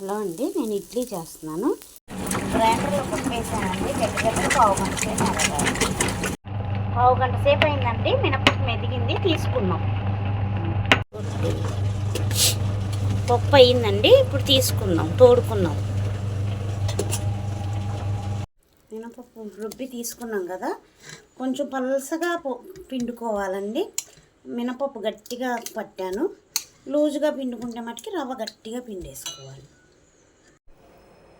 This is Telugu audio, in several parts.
హలో అండి, నేను ఇడ్లీ చేస్తున్నాను. గ్రైండర్లో పప్పేసానండి. దగ్గర పావుగంట సేపు అరగాలి. పావుగంట సేపు అయిందండి. మినపప్పు మెదిగింది, తీసుకున్నాం. పప్పు అయిందండి, ఇప్పుడు తీసుకుందాం, తోడుకున్నాం. మినపప్పు రుబ్బి తీసుకున్నాం కదా, కొంచెం పలసగా పిండుకోవాలండి. మినపప్పు గట్టిగా పట్టాను. లూజుగా పిండుకుంటే మటుకి రవ్వ గట్టిగా పిండేసుకోవాలి.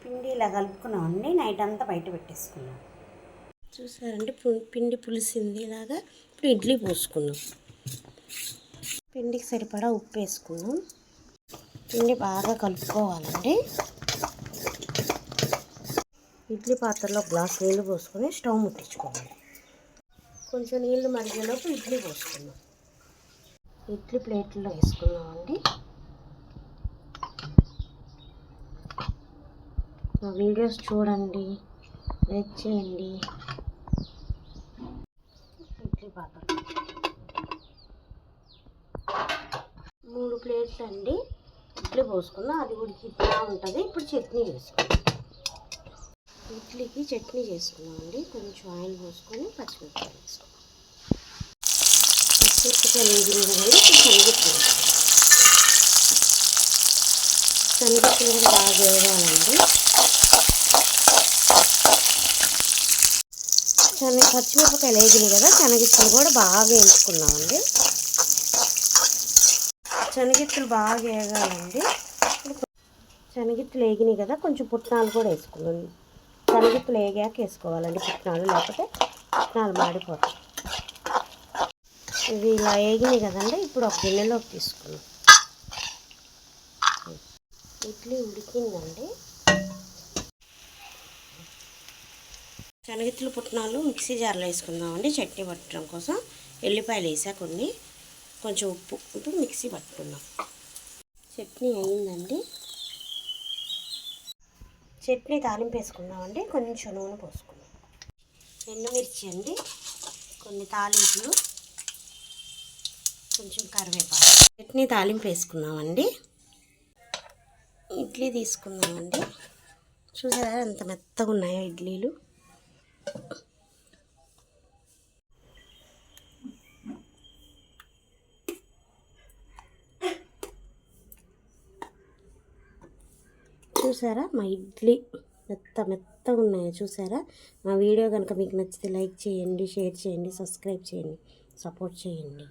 పిండి ఇలా కలుపుకున్నామండి. నైట్ అంతా బయట పెట్టేసుకున్నాం. చూసారండి, పిండి పులిసింది. ఇలాగా ఇప్పుడు ఇడ్లీ పోసుకున్నాం. పిండికి సరిపడా ఉప్పు వేసుకున్నాం. పిండి బాగా కలుపుకోవాలండి. ఇడ్లీ పాత్రలో గ్లాస్ నీళ్ళు పోసుకొని స్టవ్ ముట్టించుకోవాలి. కొంచెం నీళ్ళు మరిగేలోపు ఇడ్లీ పోసుకున్నాం. ఇడ్లీ ప్లేట్లో వేసుకున్నామండి. మా వీడియోస్ చూడండి, లైక్ చేయండి. ఇడ్లీ పాత్ర 3 ప్లేట్లు అండి ఇడ్లీ పోసుకున్నాం. అది ఉడికిట్లా ఉంటుంది. ఇప్పుడు చట్నీ వేసుకున్నాం. ఇడ్లీకి చట్నీ చేసుకున్నామండి. కొంచెం ఆయిల్ పోసుకొని పచ్చిమిరపకాయలు వేసుకున్నాం. పచ్చిమిరపకాయలు వేగినాయి. శనగలు కూడా బాగా వేయాలండి. పచ్చిమిరపకాయలు వేగినాయి కదా, శనగిత్తలు కూడా బాగా వేయించుకున్నామండి. శనగిత్తలు బాగా వేగాలండి. శనగిత్తలు వేగినాయి కదా, కొంచెం పుట్నాలు కూడా వేసుకున్నాం. శనగిత్తలు వేగాక వేసుకోవాలండి పుట్నాలు, లేకపోతే పుట్నాలు మాడిపోతాయి. ఇది ఇలా వేగినాయి కదండి, ఇప్పుడు ఒక గిన్నెలోకి తీసుకున్నాం. ఇడ్లీ ఉడికిందండి. శనగిత్తలు పుట్నాలు మిక్సీ జార్లో వేసుకుందామండి. చట్నీ పట్టడం కోసం ఎల్లిపాయలు వేసా, కొంచెం ఉప్పు ఇప్పుడు మిక్సీ పట్టుకున్నాం. చట్నీ అయిందండి. చట్నీ తాలింపు వేసుకుందామండి. కొంచెం నూనె పోసుకున్నాం. ఎండుమిర్చి అండి, కొన్ని తాలింపులు, కొంచెం కరివేపాకు. చట్నీ తాలింపు వేసుకున్నామండి. ఇడ్లీ తీసుకున్నామండి. చూసారా ఎంత మెత్తగా ఉన్నాయో ఇడ్లీలు. చూసారా మా ఇడ్లీ మెత్తగా ఉన్నాయో చూసారా. మా వీడియో కనుక మీకు నచ్చితే లైక్ చేయండి, షేర్ చేయండి, సబ్స్క్రైబ్ చేయండి, సపోర్ట్ చేయండి.